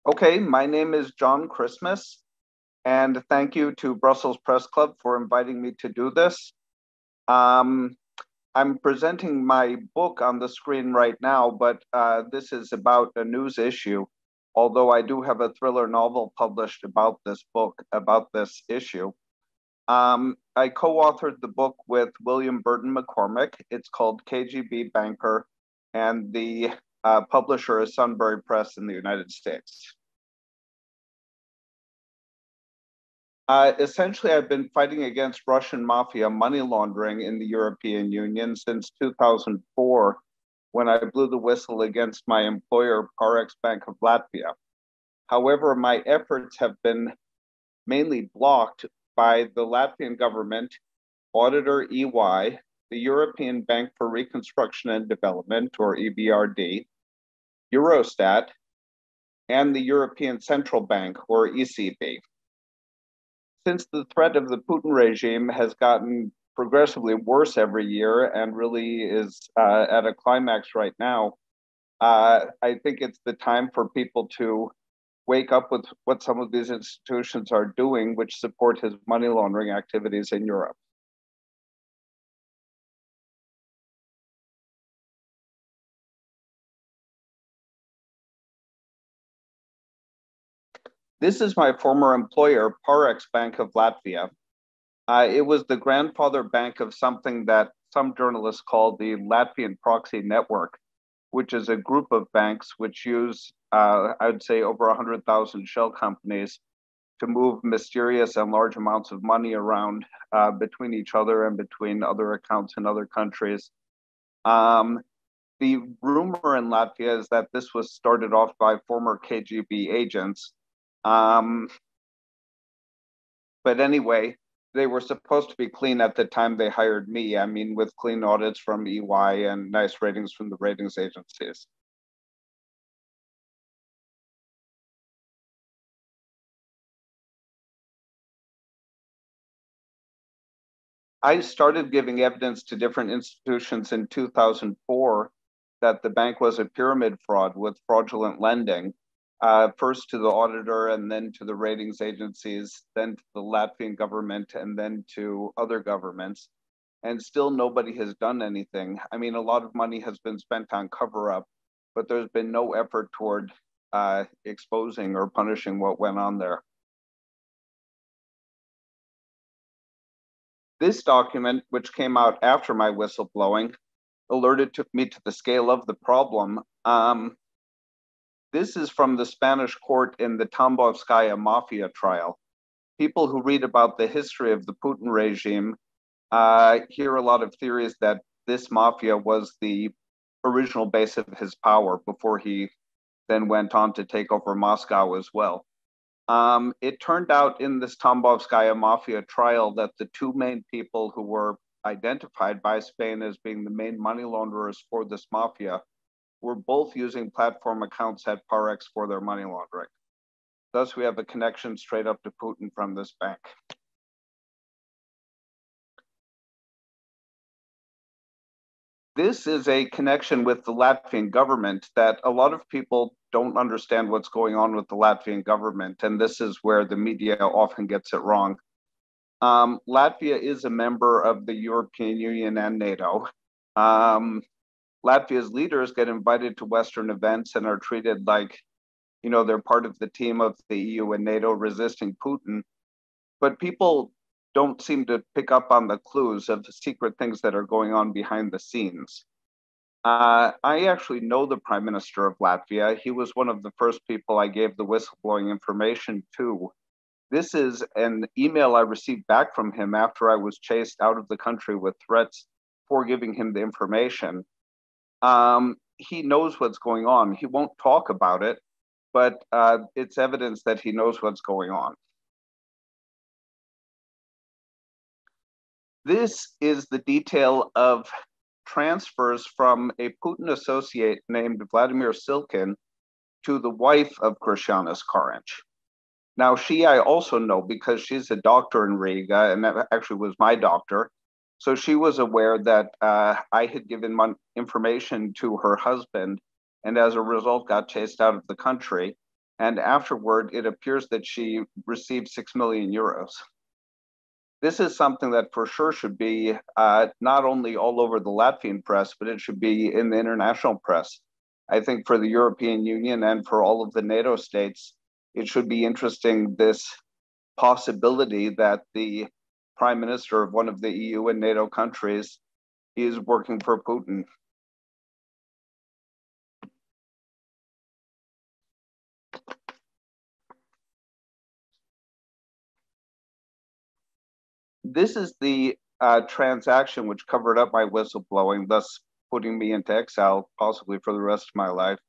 Okay, my name is John Christmas, and thank you to Brussels Press Club for inviting me to do this. Um, I'm presenting my book on the screen right now, but this is about a news issue, although I do have a thriller novel published about this book, about this issue. I co-authored the book with William Burton McCormick. It's called KGB Banker, and the publisher is Sunbury Press in the United States. Essentially, I've been fighting against Russian mafia money laundering in the European Union since 2004, when I blew the whistle against my employer, Parex Bank of Latvia. However, my efforts have been mainly blocked by the Latvian government, auditor EY, the European Bank for Reconstruction and Development, or EBRD, Eurostat, and the European Central Bank, or ECB. Since the threat of the Putin regime has gotten progressively worse every year and really is at a climax right now, I think it's the time for people to wake up with what some of these institutions are doing, which support his money laundering activities in Europe. This is my former employer, Parex Bank of Latvia. It was the grandfather bank of something that some journalists call the Latvian Proxy network, which is a group of banks which use, I would say, over 100,000 shell companies to move mysterious and large amounts of money around between each other and between other accounts in other countries. Um, the rumor in Latvia is that this was started off by former KGB agents. Um, but anyway, they were supposed to be clean at the time they hired me. I mean, with clean audits from EY and nice ratings from the ratings agencies. I started giving evidence to different institutions in 2004 that the bank was a pyramid fraud with fraudulent lending, first to the auditor and then to the ratings agencies, then to the Latvian government, and then to other governments. And still nobody has done anything. I mean, a lot of money has been spent on cover up, but there's been no effort toward exposing or punishing what went on there. This document, which came out after my whistleblowing, alerted me to the scale of the problem. This is from the Spanish court in the Tambovskaya mafia trial. People who read about the history of the Putin regime hear a lot of theories that this mafia was the original base of his power before he then went on to take over Moscow as well. It turned out in this Tambovskaya mafia trial that the two main people who were identified by Spain as being the main money launderers for this mafia were both using platform accounts at Parex for their money laundering. Thus, we have a connection straight up to Putin from this bank. This is a connection with the Latvian government that a lot of people don't understand what's going on with the Latvian government, and this is where the media often gets it wrong. Latvia is a member of the European Union and NATO. Latvia's leaders get invited to Western events and are treated like, they're part of the team of the EU and NATO resisting Putin. But people don't seem to pick up on the clues of the secret things that are going on behind the scenes. I actually know the Prime Minister of Latvia. He was one of the first people I gave the whistleblowing information to. This is an email I received back from him after I was chased out of the country with threats for giving him the information. He knows what's going on. He won't talk about it, but it's evidence that he knows what's going on. This is the detail of transfers from a Putin associate named Vladimir Silkin to the wife of Christianis Karinch. Now, I also know because she's a doctor in Riga, and that actually was my doctor. So she was aware that I had given information to her husband, and as a result, got chased out of the country. and afterward, it appears that she received 6 million euros. This is something that for sure should be not only all over the Latvian press, but it should be in the international press. I think for the European Union and for all of the NATO states, it should be interesting, this possibility that the prime minister of one of the EU and NATO countries is working for Putin. This is the transaction which covered up my whistleblowing, thus putting me into exile, possibly for the rest of my life.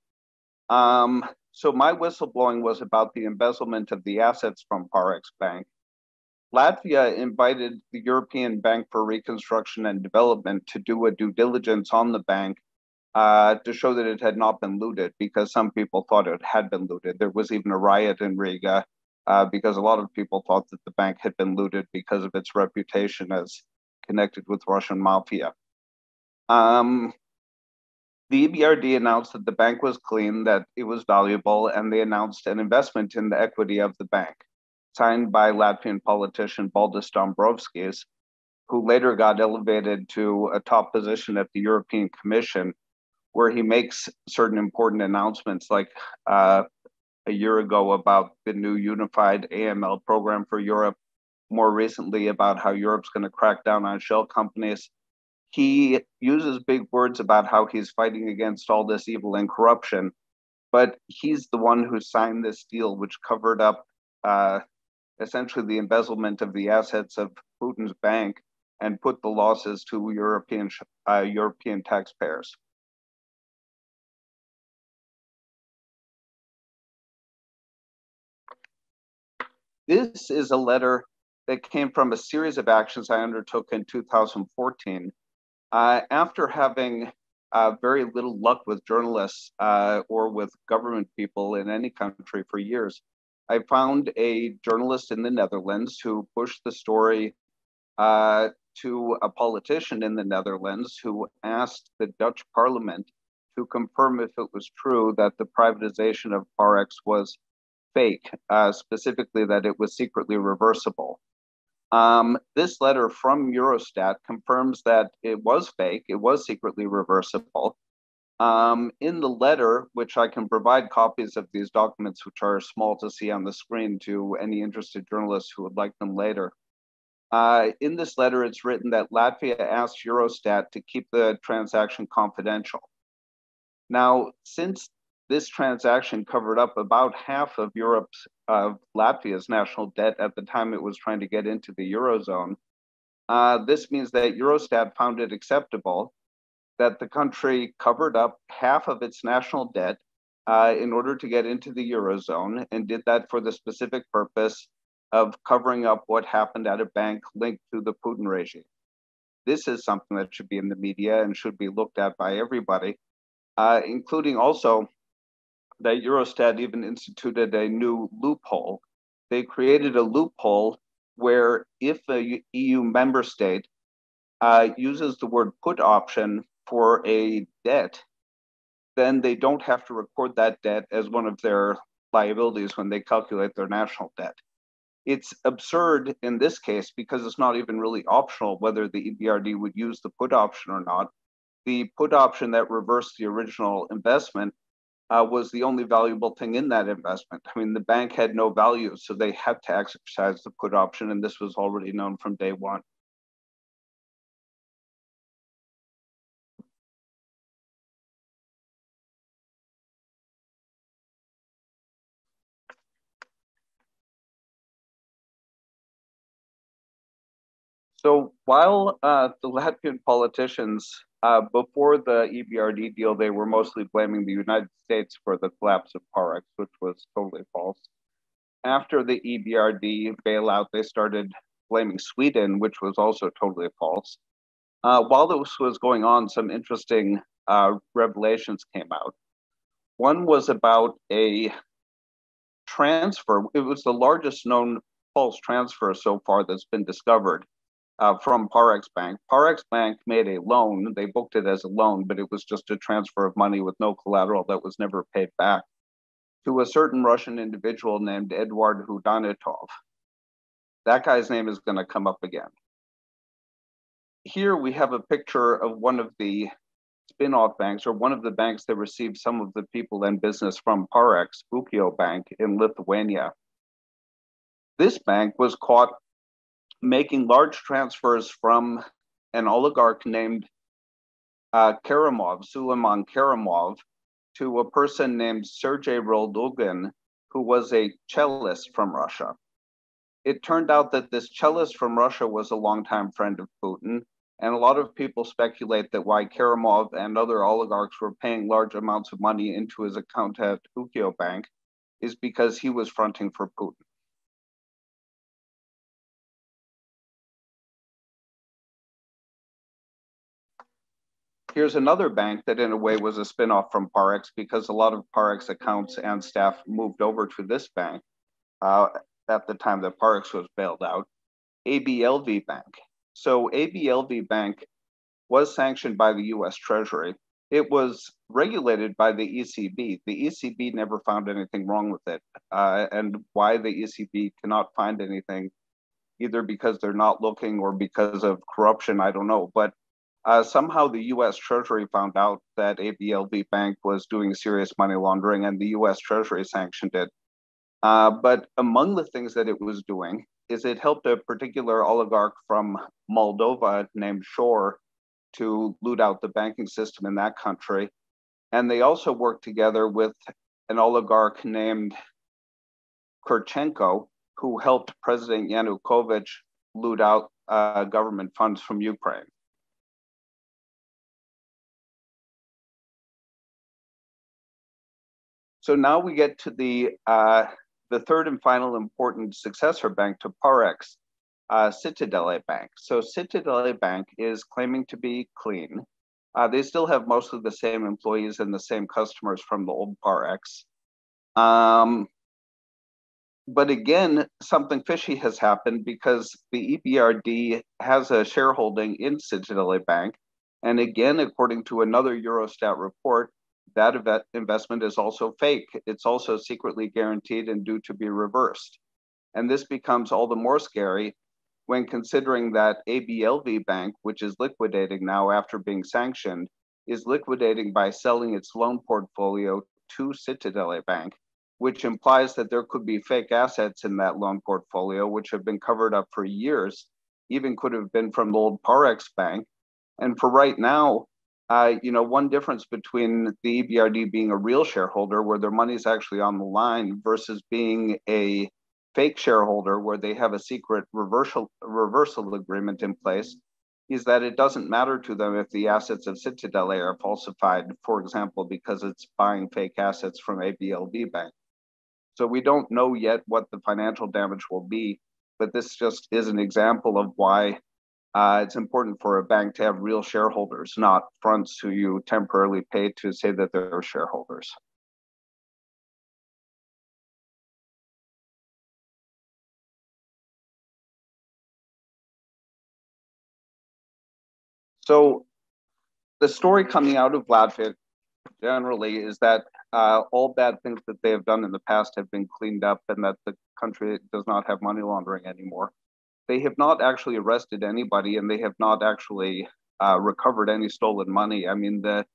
So my whistleblowing was about the embezzlement of the assets from Parex Bank. Latvia invited the European Bank for Reconstruction and Development to do a due diligence on the bank to show that it had not been looted, because some people thought it had been looted. There was even a riot in Riga because a lot of people thought that the bank had been looted because of its reputation as connected with Russian mafia. The EBRD announced that the bank was clean, that it was valuable, and they announced an investment in the equity of the bank, signed by Latvian politician Valdis Dombrovskis, who later got elevated to a top position at the European Commission, where he makes certain important announcements, like a year ago about the new unified AML program for Europe, more recently about how Europe's going to crack down on shell companies. He uses big words about how he's fighting against all this evil and corruption, but he's the one who signed this deal, which covered up essentially the embezzlement of the assets of Putin's bank and put the losses to European taxpayers. This is a letter that came from a series of actions I undertook in 2014. After having very little luck with journalists or with government people in any country for years, I found a journalist in the Netherlands who pushed the story to a politician in the Netherlands who asked the Dutch parliament to confirm if it was true that the privatization of Parex was fake, specifically that it was secretly reversible. This letter from Eurostat confirms that it was fake, it was secretly reversible. In the letter, which I can provide copies of these documents, which are small to see on the screen, to any interested journalists who would like them later. In this letter, it's written that Latvia asked Eurostat to keep the transaction confidential. Now, since this transaction covered up about half of Latvia's national debt at the time it was trying to get into the Eurozone, this means that Eurostat found it acceptable that the country covered up half of its national debt in order to get into the Eurozone, and did that for the specific purpose of covering up what happened at a bank linked to the Putin regime. This is something that should be in the media and should be looked at by everybody, including also that Eurostat even instituted a new loophole. They created a loophole where if a EU member state uses the word put option for a debt, then they don't have to record that debt as one of their liabilities when they calculate their national debt. It's absurd in this case because it's not even really optional whether the EBRD would use the put option or not. The put option that reversed the original investment was the only valuable thing in that investment. I mean, the bank had no value, so they had to exercise the put option, and this was already known from day one. So while the Latvian politicians, before the EBRD deal, they were mostly blaming the United States for the collapse of Parex, which was totally false. After the EBRD bailout, they started blaming Sweden, which was also totally false. While this was going on, some interesting revelations came out. One was about a transfer. It was the largest known false transfer so far that's been discovered from Parex Bank. Parex Bank made a loan. They booked it as a loan, but it was just a transfer of money with no collateral that was never paid back. to a certain Russian individual named Eduard Kudanitov. That guy's name is going to come up again. Here we have a picture of one of the spin-off banks, or one of the banks that received some of the people and business from Parex, Ūkio Bank in Lithuania. This bank was caught making large transfers from an oligarch named Karamov, Suleiman Karamov, to a person named Sergei Roldugin, who was a cellist from Russia. It turned out that this cellist from Russia was a longtime friend of Putin, and a lot of people speculate that why Karamov and other oligarchs were paying large amounts of money into his account at Ūkio Bank is because he was fronting for Putin. Here's another bank that in a way was a spinoff from Parex, because a lot of Parex accounts and staff moved over to this bank at the time that Parex was bailed out, ABLV Bank. So ABLV Bank was sanctioned by the US Treasury. It was regulated by the ECB. The ECB never found anything wrong with it. And why the ECB cannot find anything, either because they're not looking or because of corruption, I don't know. But somehow the US Treasury found out that ABLV Bank was doing serious money laundering, and the US Treasury sanctioned it. But among the things that it was doing is it helped a particular oligarch from Moldova named Shor to loot out the banking system in that country. And they also worked together with an oligarch named Kurchenko, who helped President Yanukovych loot out government funds from Ukraine. So now we get to the third and final important successor bank to Parex, Citadele Bank. So Citadele Bank is claiming to be clean. They still have mostly the same employees and the same customers from the old Parex. But again, something fishy has happened, because the EBRD has a shareholding in Citadele Bank. And again, according to another Eurostat report, that investment is also fake. It's also secretly guaranteed and due to be reversed. And this becomes all the more scary when considering that ABLV Bank, which is liquidating now after being sanctioned, is liquidating by selling its loan portfolio to Citadele Bank, which implies that there could be fake assets in that loan portfolio, which have been covered up for years, even could have been from the old Parex Bank. And for right now, one difference between the EBRD being a real shareholder where their money is actually on the line versus being a fake shareholder where they have a secret reversal agreement in place is that it doesn't matter to them if the assets of Citadele are falsified, for example, because it's buying fake assets from ABLV Bank. So we don't know yet what the financial damage will be, but this just is an example of why it's important for a bank to have real shareholders, not fronts who you temporarily pay to say that they're shareholders. So the story coming out of Latvia generally is that all bad things that they have done in the past have been cleaned up, and that the country does not have money laundering anymore. They have not actually arrested anybody, and they have not actually recovered any stolen money. I mean, the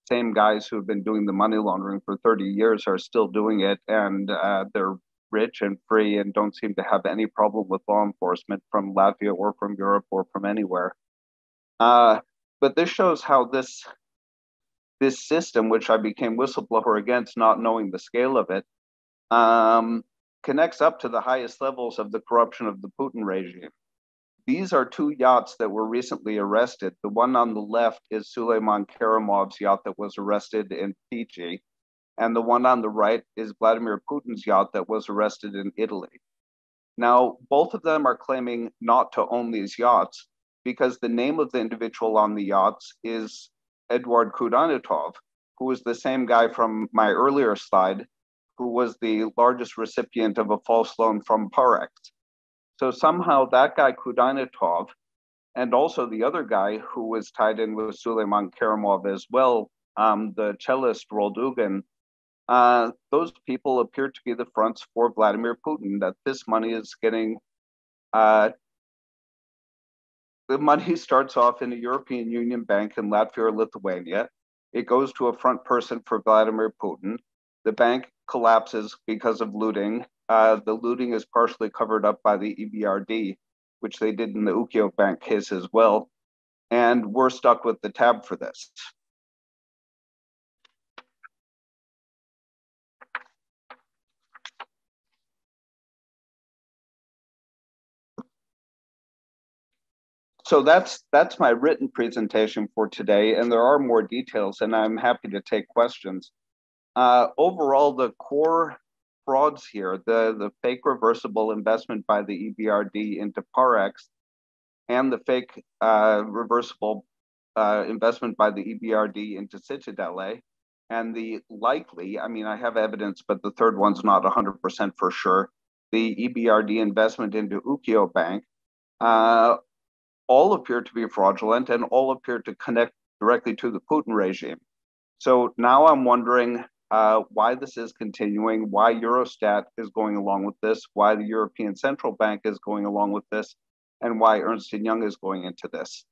same guys who have been doing the money laundering for 30 years are still doing it, and they're rich and free and don't seem to have any problem with law enforcement from Latvia or from Europe or from anywhere. But this shows how this system, which I became whistleblower against, not knowing the scale of it, connects up to the highest levels of the corruption of the Putin regime. These are two yachts that were recently arrested. The one on the left is Suleiman Karamov's yacht that was arrested in Fiji, and the one on the right is Vladimir Putin's yacht that was arrested in Italy. Now, both of them are claiming not to own these yachts because the name of the individual on the yachts is Eduard Kudanitov, who is the same guy from my earlier slide, who was the largest recipient of a false loan from Parex. So somehow that guy Kudanitov, and also the other guy who was tied in with Suleiman Karamov as well, the cellist Roldugin, those people appear to be the fronts for Vladimir Putin, that this money is getting, the money starts off in a European Union bank in Latvia or Lithuania. It goes to a front person for Vladimir Putin. The bank collapses because of looting. The looting is partially covered up by the EBRD, which they did in the Ukio Bank case as well. And we're stuck with the tab for this. So that's my written presentation for today, and there are more details, and I'm happy to take questions. Overall, the core frauds here, the fake reversible investment by the EBRD into Parex, and the fake reversible investment by the EBRD into Citadele, and the likely, I mean, I have evidence, but the third one's not 100% for sure, the EBRD investment into Ukio Bank, all appear to be fraudulent and all appear to connect directly to the Putin regime. So now I'm wondering why this is continuing, why Eurostat is going along with this, why the European Central Bank is going along with this, and why Ernst & Young is going into this,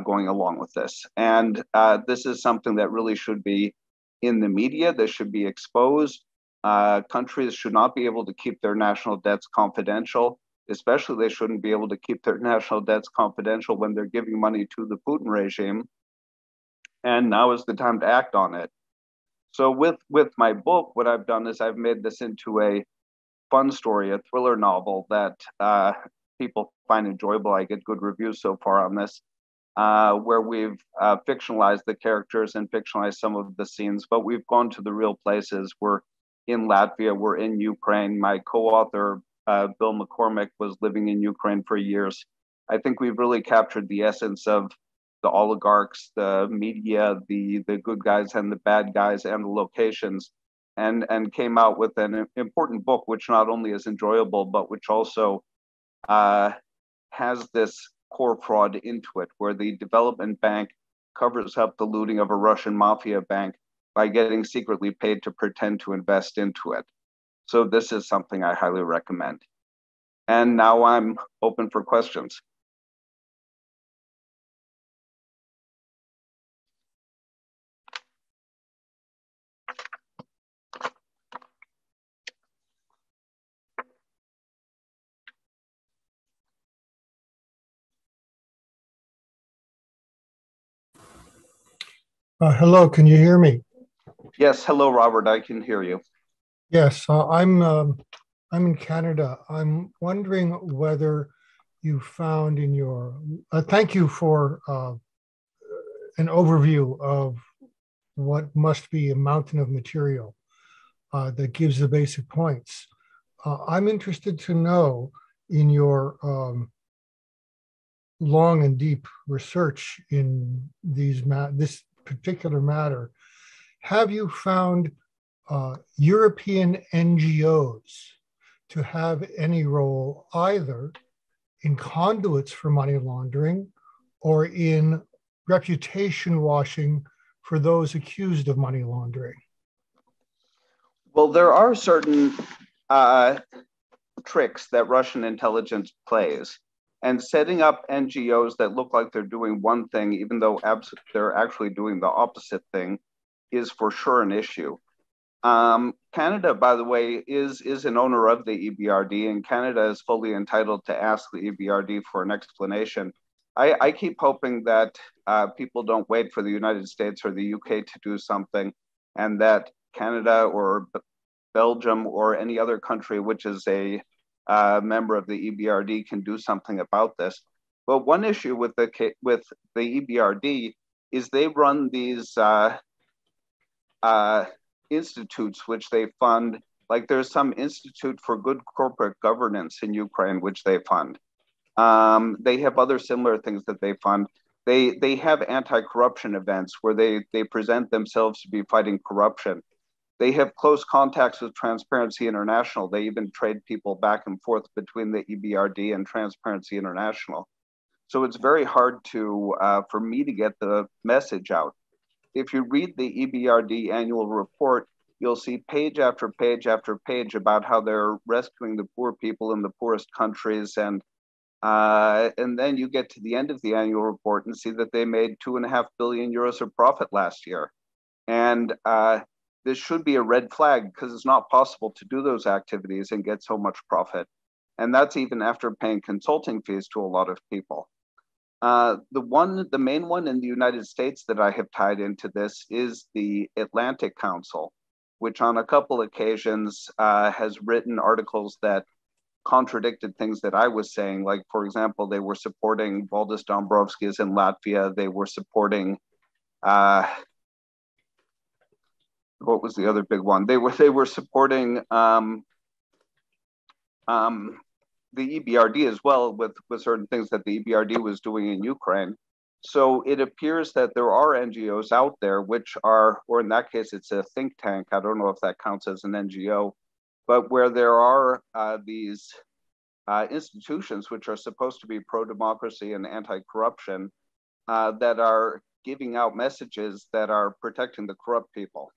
going along with this. And this is something that really should be in the media. This should be exposed. Countries should not be able to keep their national debts confidential. Especially, they shouldn't be able to keep their national debts confidential when they're giving money to the Putin regime. And now is the time to act on it. So with my book, what I've done is I've made this into a fun story, a thriller novel that people find enjoyable. I get good reviews so far on this, where we've fictionalized the characters and fictionalized some of the scenes, but we've gone to the real places. We're in Latvia, we're in Ukraine. My co-author, Bill McCormick, was living in Ukraine for years. I think we've really captured the essence of the oligarchs, the media, the good guys and the bad guys, and the locations, and came out with an important book, which not only is enjoyable, but which also has this core fraud into it, where the development bank covers up the looting of a Russian mafia bank by getting secretly paid to pretend to invest into it. So this is something I highly recommend. And now I'm open for questions. Hello, can you hear me? Yes, hello, Robert. I can hear you. Yes, I'm in Canada. I'm wondering whether you found in your thank you for an overview of what must be a mountain of material that gives the basic points. I'm interested to know in your long and deep research in this particular matter, have you found European NGOs to have any role either in conduits for money laundering or in reputation washing for those accused of money laundering? Well, there are certain tricks that Russian intelligence plays. And setting up NGOs that look like they're doing one thing, even though they're actually doing the opposite thing, is for sure an issue. Canada, by the way, is an owner of the EBRD, and Canada is fully entitled to ask the EBRD for an explanation. I keep hoping that people don't wait for the United States or the UK to do something, and that Canada or Belgium or any other country which is a member of the EBRD can do something about this. But one issue with the EBRD is they run these institutes which they fund. Like there's some Institute for Good Corporate Governance in Ukraine which they fund. They have other similar things that they fund. They have anti-corruption events where they present themselves to be fighting corruption. They have close contacts with Transparency International. They even trade people back and forth between the EBRD and Transparency International. So it's very hard for me to get the message out. If you read the EBRD annual report, you'll see page after page after page about how they're rescuing the poor people in the poorest countries. And then you get to the end of the annual report and see that they made 2.5 billion euros of profit last year. And this should be a red flag because it's not possible to do those activities and get so much profit. And that's even after paying consulting fees to a lot of people. The main one in the United States that I have tied into this is the Atlantic Council, which on a couple occasions has written articles that contradicted things that I was saying. Like, for example, they were supporting Valdis Dombrovskis in Latvia. They were supporting, what was the other big one? They were supporting the EBRD as well with certain things that the EBRD was doing in Ukraine. So it appears that there are NGOs out there which are, or in that case, it's a think tank. I don't know if that counts as an NGO, but where there are these institutions which are supposed to be pro-democracy and anti-corruption that are giving out messages that are protecting the corrupt people.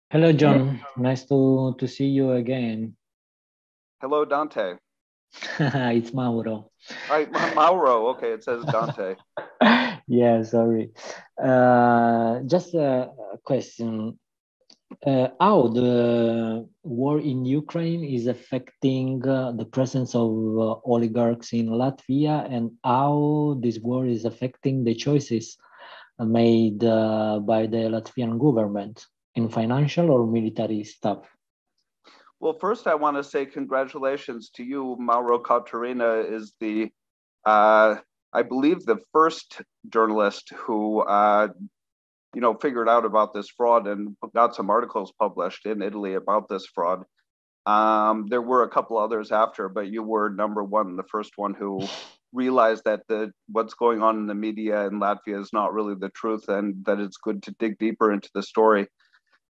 Hello, John. Nice to see you again. Hello, Dante. It's Mauro. Right, Mauro. Okay, it says Dante. Yeah, sorry. Just a question. How the war in Ukraine is affecting the presence of oligarchs in Latvia, and how this war is affecting the choices made by the Latvian government in financial or military stuff? Well, first I want to say congratulations to you. Mauro Caterina is the, I believe, the first journalist who, figured out about this fraud and got some articles published in Italy about this fraud. There were a couple others after, but you were number one, the first one who realized that what's going on in the media in Latvia is not really the truth, and that it's good to dig deeper into the story.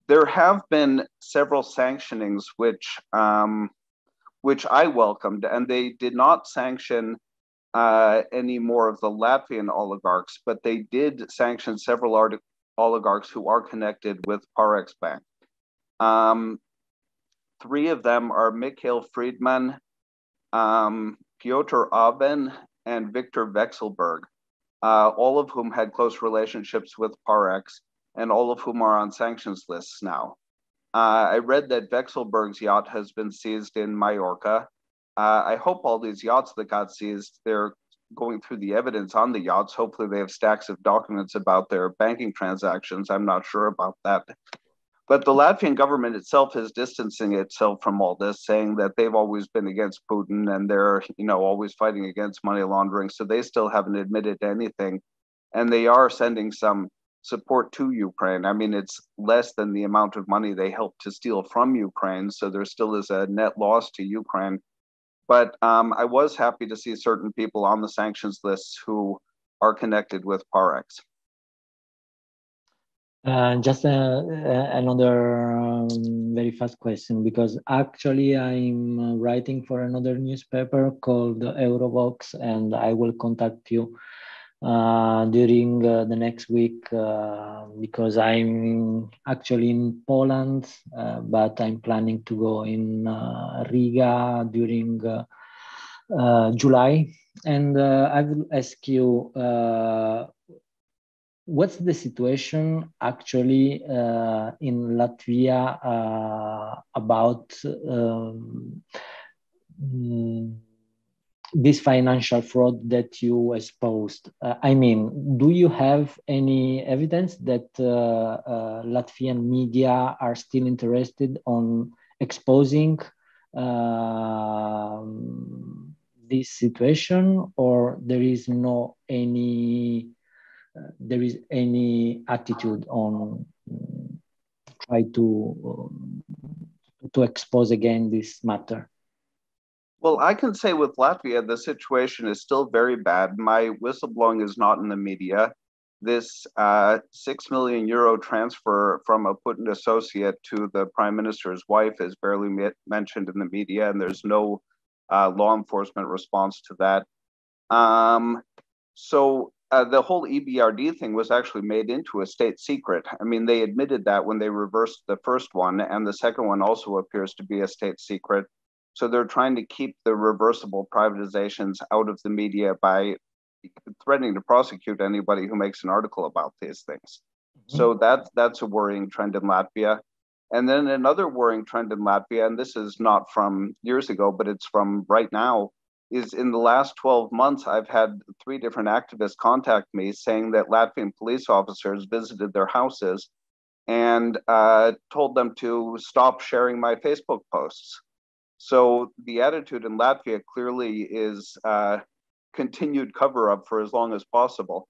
There have been several sanctionings which I welcomed, and they did not sanction any more of the Latvian oligarchs, but they did sanction several oligarchs who are connected with Parex Bank. 3 of them are Mikhail Friedman, Piotr Aben, and Victor Vekselberg, all of whom had close relationships with Parex, and all of whom are on sanctions lists now. I read that Vekselberg's yacht has been seized in Mallorca. I hope all these yachts that got seized, they're going through the evidence on the yachts. Hopefully they have stacks of documents about their banking transactions. I'm not sure about that. But the Latvian government itself is distancing itself from all this, saying that they've always been against Putin and they're, always fighting against money laundering. So they still haven't admitted to anything. And they are sending some support to Ukraine. I mean, it's less than the amount of money they helped to steal from Ukraine. So there still is a net loss to Ukraine. But I was happy to see certain people on the sanctions lists who are connected with Parex. Just another very fast question, because actually I'm writing for another newspaper called Eurovox, and I will contact you during the next week because I'm actually in Poland, but I'm planning to go in Riga during July. And I will ask you, what's the situation actually in Latvia about this financial fraud that you exposed? I mean, do you have any evidence that Latvian media are still interested on exposing this situation, or there is any attitude on try to expose again this matter? Well, I can say with Latvia, the situation is still very bad. My whistleblowing is not in the media. this 6 million euro transfer from a Putin associate to the prime minister's wife is barely mentioned in the media, and there's no law enforcement response to that. So the whole EBRD thing was actually made into a state secret. I mean, they admitted that when they reversed the first one, and the second one also appears to be a state secret. So they're trying to keep the reversible privatizations out of the media by threatening to prosecute anybody who makes an article about these things. Mm-hmm. So that's a worrying trend in Latvia. And then another worrying trend in Latvia, and this is not from years ago, but it's from right now, is in the last 12 months, I've had 3 different activists contact me saying that Latvian police officers visited their houses and told them to stop sharing my Facebook posts. So the attitude in Latvia clearly is continued cover-up for as long as possible.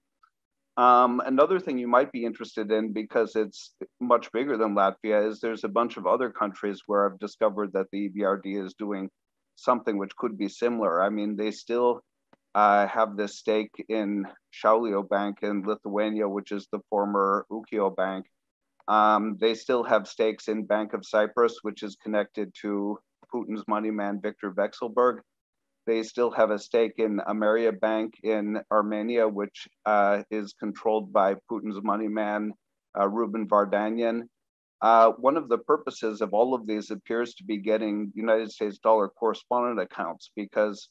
Another thing you might be interested in, because it's much bigger than Latvia, is there's a bunch of other countries where I've discovered that the EBRD is doing something which could be similar. I mean, they still have this stake in Šiaulių Bank in Lithuania, which is the former Ūkio Bank. They still have stakes in Bank of Cyprus, which is connected to Putin's money man, Viktor Vekselberg. They still have a stake in Ameria Bank in Armenia, which is controlled by Putin's money man, Ruben Vardanyan. One of the purposes of all of these appears to be getting United States dollar correspondent accounts, because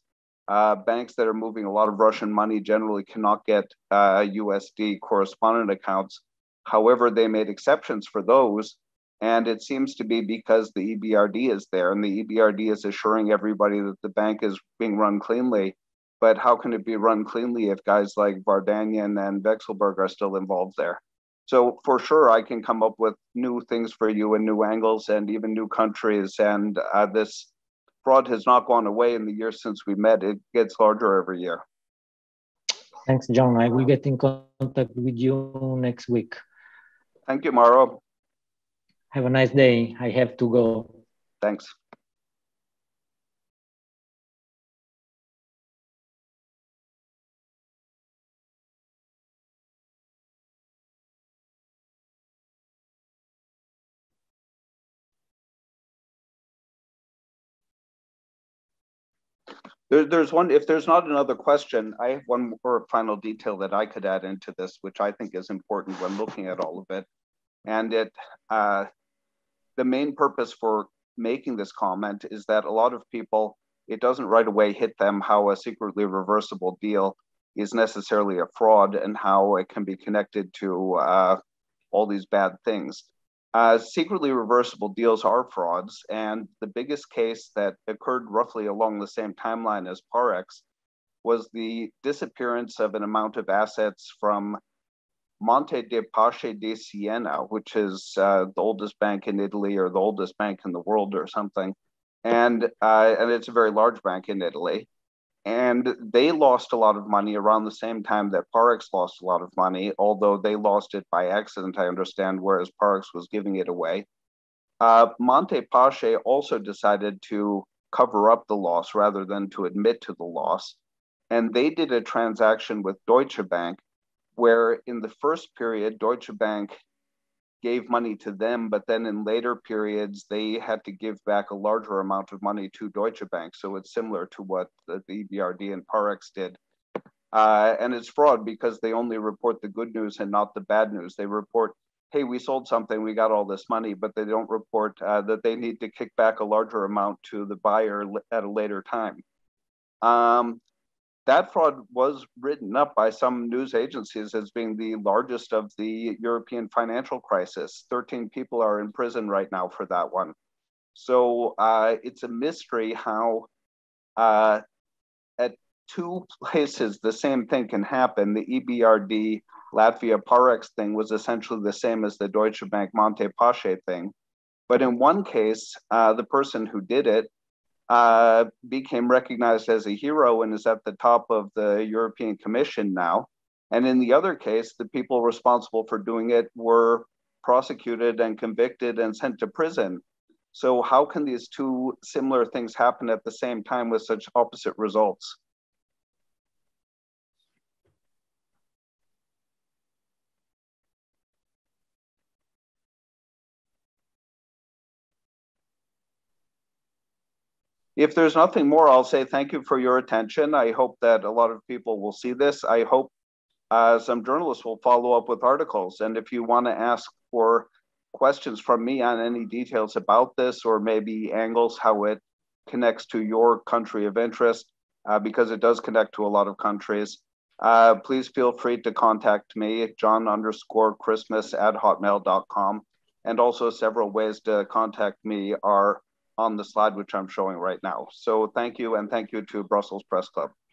banks that are moving a lot of Russian money generally cannot get USD correspondent accounts. However, they made exceptions for those. And it seems to be because the EBRD is there, and the EBRD is assuring everybody that the bank is being run cleanly. But how can it be run cleanly if guys like Vardanyan and Vekselberg are still involved there? So for sure, I can come up with new things for you and new angles and even new countries. And this fraud has not gone away in the years since we met. It gets larger every year. Thanks, John. I will get in contact with you next week. Thank you, Mauro. Have a nice day. I have to go. Thanks. There's one, if there's not another question, I have one more final detail that I could add into this, which I think is important when looking at all of it. And the main purpose for making this comment is that a lot of people, it doesn't right away hit them how a secretly reversible deal is necessarily a fraud and how it can be connected to all these bad things. Secretly reversible deals are frauds, and the biggest case that occurred roughly along the same timeline as Parex was the disappearance of an amount of assets from Monte dei Paschi di Siena, which is the oldest bank in Italy or the oldest bank in the world or something. And it's a very large bank in Italy. And they lost a lot of money around the same time that Parex lost a lot of money, although they lost it by accident, I understand, whereas Parex was giving it away. Monte Paschi also decided to cover up the loss rather than to admit to the loss. And they did a transaction with Deutsche Bank, where in the first period, Deutsche Bank gave money to them, but then in later periods, they had to give back a larger amount of money to Deutsche Bank. So it's similar to what the EBRD and Parex did. And it's fraud because they only report the good news and not the bad news. They report, hey, we sold something, we got all this money, but they don't report that they need to kick back a larger amount to the buyer at a later time. That fraud was written up by some news agencies as being the largest of the European financial crisis. 13 people are in prison right now for that one. So it's a mystery how at 2 places the same thing can happen. The EBRD Latvia Parex thing was essentially the same as the Deutsche Bank Monte Paschi thing. But in one case, the person who did it became recognized as a hero and is at the top of the European Commission now. And in the other case, the people responsible for doing it were prosecuted and convicted and sent to prison. So how can these 2 similar things happen at the same time with such opposite results? If there's nothing more, I'll say thank you for your attention. I hope that a lot of people will see this. I hope some journalists will follow up with articles. And if you want to ask for questions from me on any details about this, or maybe angles how it connects to your country of interest, because it does connect to a lot of countries, please feel free to contact me, john_christmas@hotmail.com. And also several ways to contact me are on the slide, which I'm showing right now. So thank you, and thank you to Brussels Press Club.